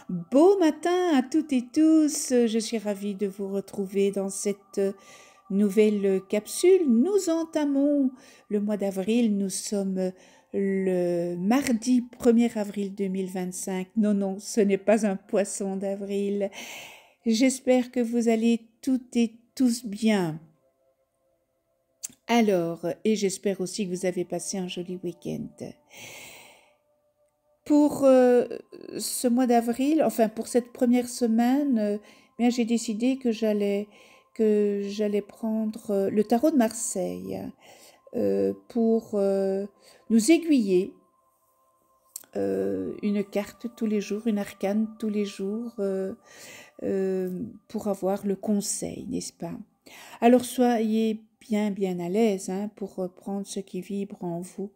Beau matin à toutes et tous, je suis ravie de vous retrouver dans cette nouvelle capsule. Nous entamons le mois d'avril, nous sommes le mardi 1er avril 2025. Non, non, ce n'est pas un poisson d'avril. J'espère que vous allez toutes et tous bien. Alors, et j'espère aussi que vous avez passé un joli week-end. Pour ce mois d'avril, enfin pour cette première semaine, bien j'ai décidé que j'allais prendre le tarot de Marseille pour nous aiguiller une carte tous les jours, une arcane tous les jours pour avoir le conseil, n'est-ce pas? Alors soyez bien à l'aise pour reprendre ce qui vibre en vous.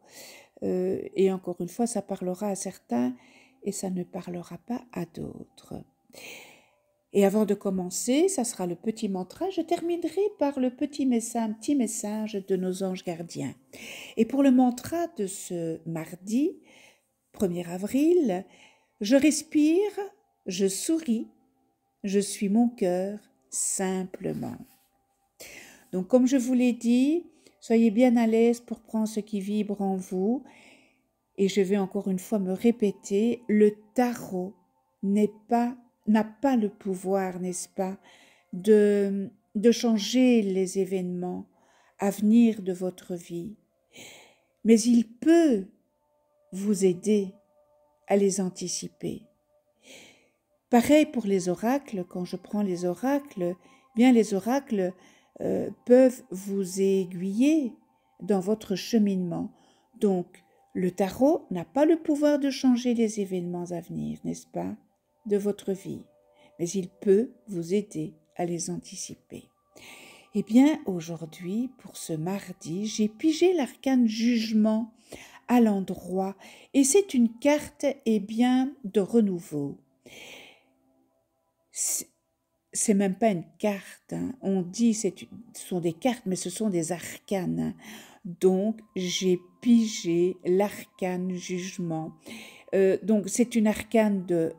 Et encore une fois, ça parlera à certains et ça ne parlera pas à d'autres. Et avant de commencer, ça sera le petit mantra. Je terminerai par le petit message de nos anges gardiens. Et pour le mantra de ce mardi, 1er avril, je respire, je souris, je suis mon cœur simplement. Donc comme je vous l'ai dit, soyez bien à l'aise pour prendre ce qui vibre en vous. Et je vais encore une fois me répéter, le tarot n'a pas le pouvoir, n'est-ce pas, de changer les événements à venir de votre vie. Mais il peut vous aider à les anticiper. Pareil pour les oracles, quand je prends les oracles, bien les oracles peuvent vous aiguiller dans votre cheminement. Donc, le tarot n'a pas le pouvoir de changer les événements à venir, n'est-ce pas, de votre vie, mais il peut vous aider à les anticiper. Eh bien, aujourd'hui, pour ce mardi, j'ai pigé l'arcane jugement à l'endroit et c'est une carte, bien, de renouveau. C'est même pas une carte, on dit ce sont des cartes, mais ce sont des arcanes. Donc, j'ai pigé l'arcane jugement. Donc, c'est une arcane de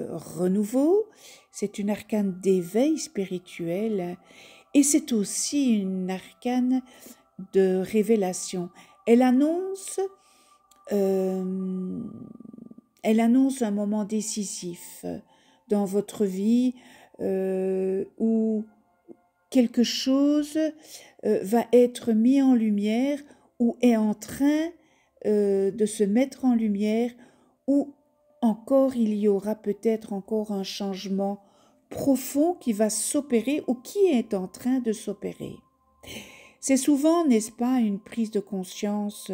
renouveau, c'est une arcane d'éveil spirituel et c'est aussi une arcane de révélation. Elle annonce un moment décisif dans votre vie où quelque chose va être mis en lumière ou est en train de se mettre en lumière, ou encore il y aura peut-être encore un changement profond qui va s'opérer ou qui est en train de s'opérer. C'est souvent, n'est-ce pas, une prise de conscience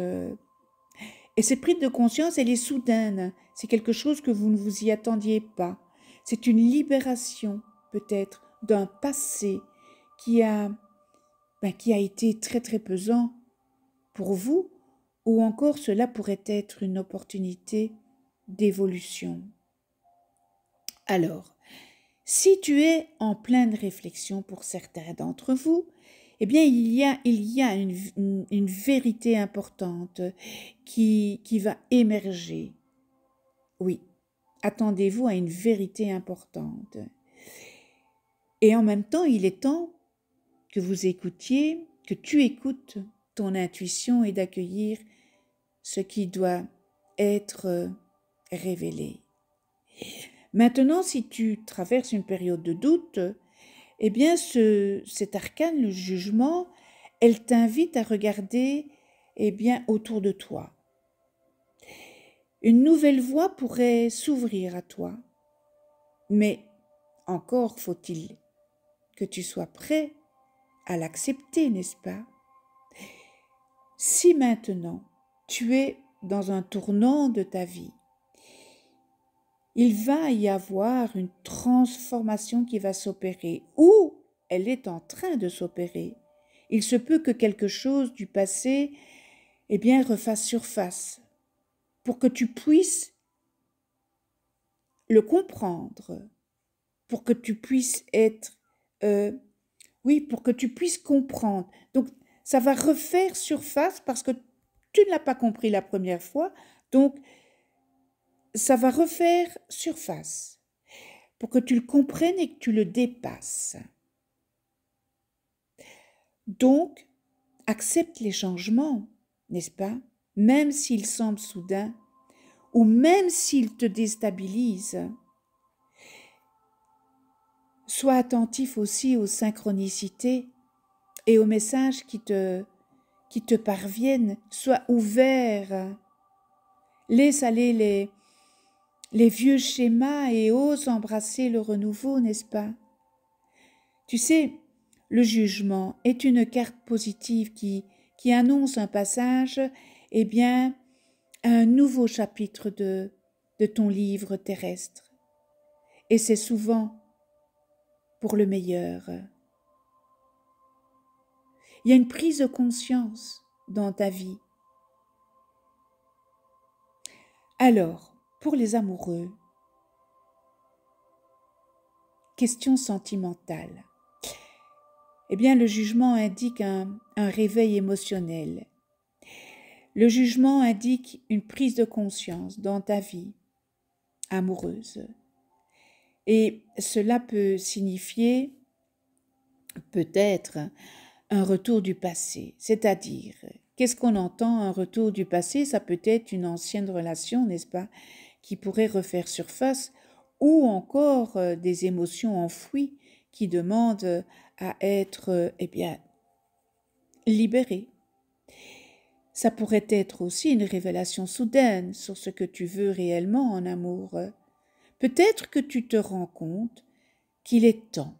et cette prise de conscience, elle est soudaine. C'est quelque chose que vous ne vous y attendiez pas. C'est une libération peut-être d'un passé qui a été très pesant pour vous, ou encore cela pourrait être une opportunité d'évolution. Alors, si tu es en pleine réflexion pour certains d'entre vous, eh bien il y a une vérité importante qui va émerger. Oui, attendez-vous à une vérité importante. Et en même temps, il est temps que vous écoutiez, que tu écoutes ton intuition et d'accueillir ce qui doit être révélé. Maintenant, si tu traverses une période de doute, eh bien, cet arcane, le jugement, elle t'invite à regarder, autour de toi. Une nouvelle voie pourrait s'ouvrir à toi, mais encore faut-il que tu sois prêt à l'accepter, n'est-ce pas? Si maintenant tu es dans un tournant de ta vie, il va y avoir une transformation qui va s'opérer, ou elle est en train de s'opérer. Il se peut que quelque chose du passé, refasse surface, pour que tu puisses le comprendre, pour que tu puisses être, pour que tu puisses comprendre. Donc, ça va refaire surface parce que tu ne l'as pas compris la première fois, donc ça va refaire surface. pour que tu le comprennes et que tu le dépasses. Donc, accepte les changements, n'est-ce pas? Même s'ils semblent soudains ou même s'ils te déstabilisent. Sois attentif aussi aux synchronicités et aux messages qui te parviennent. Sois ouvert. Laisse aller les vieux schémas et ose embrasser le renouveau, n'est-ce pas? Tu sais, le jugement est une carte positive qui annonce un passage, eh bien, à un nouveau chapitre de ton livre terrestre. Et c'est souvent pour le meilleur. Il y a une prise de conscience dans ta vie. Alors, pour les amoureux, question sentimentale. Eh bien, le jugement indique un réveil émotionnel. Le jugement indique une prise de conscience dans ta vie amoureuse. Et cela peut signifier peut-être un retour du passé, c'est-à-dire, qu'est-ce qu'on entend un retour du passé? Ça peut être une ancienne relation, n'est-ce pas, qui pourrait refaire surface, ou encore des émotions enfouies qui demandent à être, eh bien, libérées. Ça pourrait être aussi une révélation soudaine sur ce que tu veux réellement en amour. Peut-être que tu te rends compte qu'il est temps,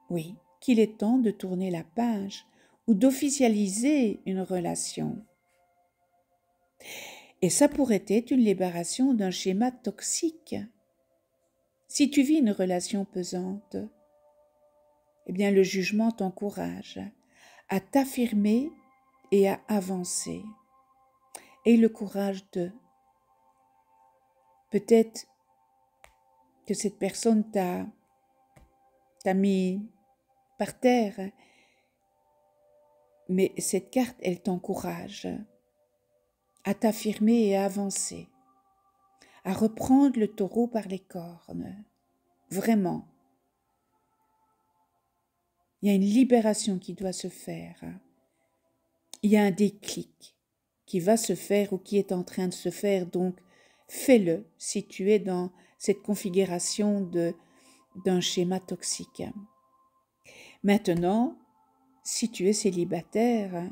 oui, qu'il est temps de tourner la page ou d'officialiser une relation. Et ça pourrait être une libération d'un schéma toxique. Si tu vis une relation pesante, eh bien le jugement t'encourage à t'affirmer et à avancer. Et le courage de. Peut-être que cette personne t'a mis par terre, mais cette carte, elle t'encourage à t'affirmer et à avancer, à reprendre le taureau par les cornes. Vraiment. Il y a une libération qui doit se faire. Il y a un déclic qui va se faire ou qui est en train de se faire, donc fais-le si tu es dans cette configuration d'un schéma toxique. Maintenant, si tu es célibataire,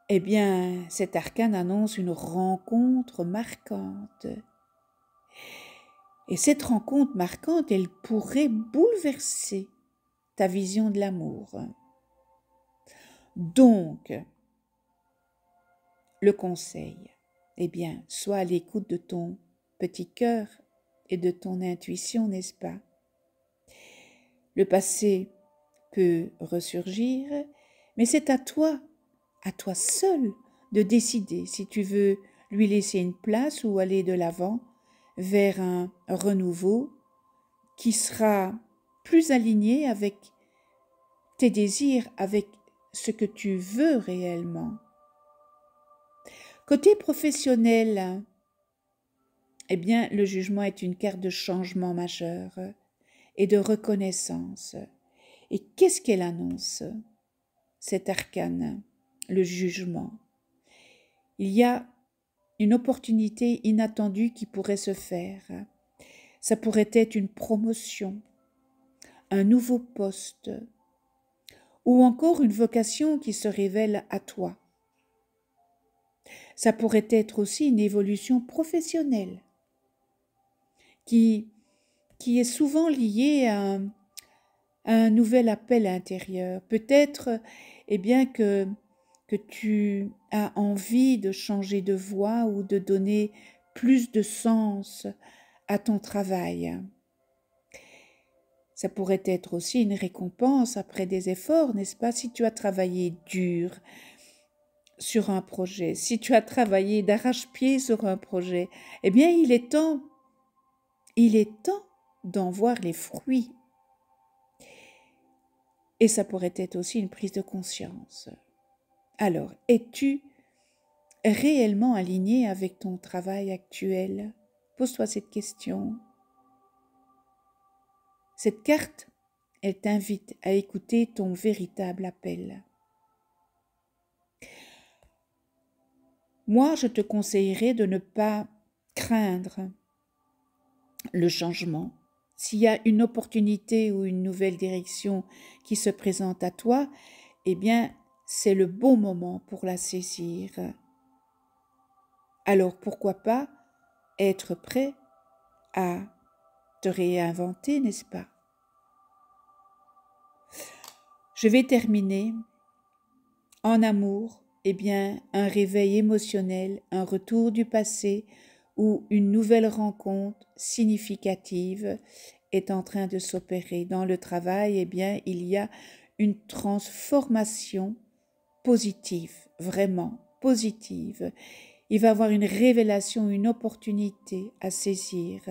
eh bien, cet arcane annonce une rencontre marquante. Et cette rencontre marquante, elle pourrait bouleverser ta vision de l'amour. Donc, le conseil, eh bien, sois à l'écoute de ton petit cœur et de ton intuition, n'est-ce pas? Le passé peut ressurgir, mais c'est à toi seul, de décider si tu veux lui laisser une place ou aller de l'avant vers un renouveau qui sera plus aligné avec tes désirs, avec ce que tu veux réellement. Côté professionnel, eh bien, le jugement est une carte de changement majeur et de reconnaissance. Et qu'est-ce qu'elle annonce, cet arcane, le jugement? Il y a une opportunité inattendue qui pourrait se faire. Ça pourrait être une promotion, un nouveau poste, ou encore une vocation qui se révèle à toi. Ça pourrait être aussi une évolution professionnelle qui est souvent liée à un nouvel appel intérieur. Peut-être eh bien que tu as envie de changer de voie ou de donner plus de sens à ton travail. Ça pourrait être aussi une récompense après des efforts, n'est-ce pas? Si tu as travaillé dur sur un projet, si tu as travaillé d'arrache-pied sur un projet, eh bien il est temps d'en voir les fruits. Et ça pourrait être aussi une prise de conscience. Alors, es-tu réellement aligné avec ton travail actuel? Pose-toi cette question. Cette carte, elle t'invite à écouter ton véritable appel. Moi, je te conseillerais de ne pas craindre le changement. S'il y a une opportunité ou une nouvelle direction qui se présente à toi, eh bien, c'est le bon moment pour la saisir. Alors, pourquoi pas être prêt à te réinventer, n'est-ce pas? Je vais terminer en amour. Eh bien, un réveil émotionnel, un retour du passé ou une nouvelle rencontre significative est en train de s'opérer. Dans le travail, eh bien, il y a une transformation positive, vraiment positive. Il va y avoir une révélation, une opportunité à saisir.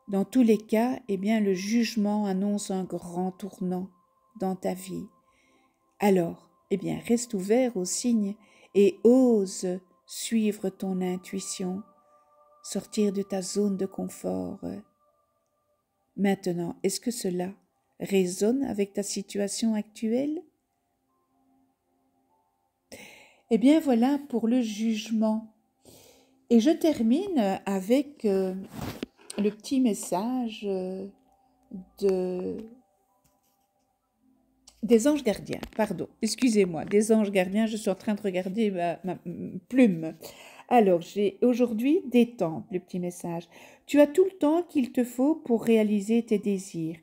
Dans tous les cas, eh bien, le jugement annonce un grand tournant dans ta vie. Alors, eh bien, reste ouvert aux signes et ose suivre ton intuition, sortir de ta zone de confort. Maintenant, est-ce que cela résonne avec ta situation actuelle? Eh bien, voilà pour le jugement. Et je termine avec le petit message des anges gardiens, pardon, excusez-moi, des anges gardiens, je suis en train de regarder ma plume. Alors, j'ai aujourd'hui détente, le petit message. Tu as tout le temps qu'il te faut pour réaliser tes désirs.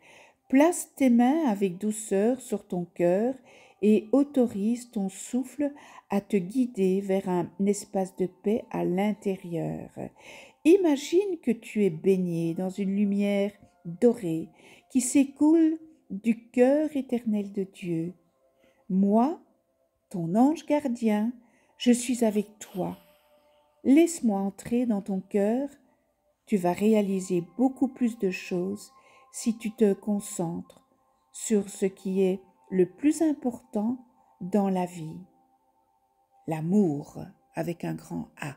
Place tes mains avec douceur sur ton cœur et autorise ton souffle à te guider vers un espace de paix à l'intérieur. Imagine que tu es baigné dans une lumière dorée qui s'écoule du cœur éternel de Dieu. Moi, ton ange gardien, je suis avec toi. Laisse-moi entrer dans ton cœur. Tu vas réaliser beaucoup plus de choses si tu te concentres sur ce qui est le plus important dans la vie. L'amour avec un grand A.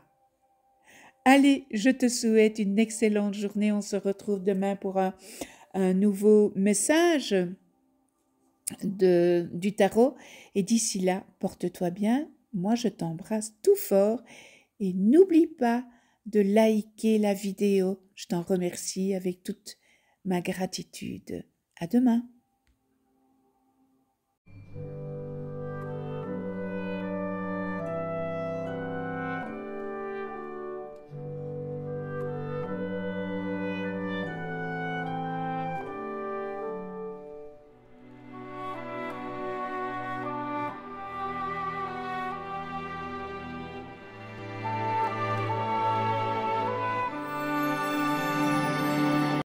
Allez, je te souhaite une excellente journée. On se retrouve demain pour un nouveau message du tarot. Et d'ici là, porte-toi bien. Moi, je t'embrasse tout fort. Et n'oublie pas de liker la vidéo. Je t'en remercie avec toute ma gratitude. À demain.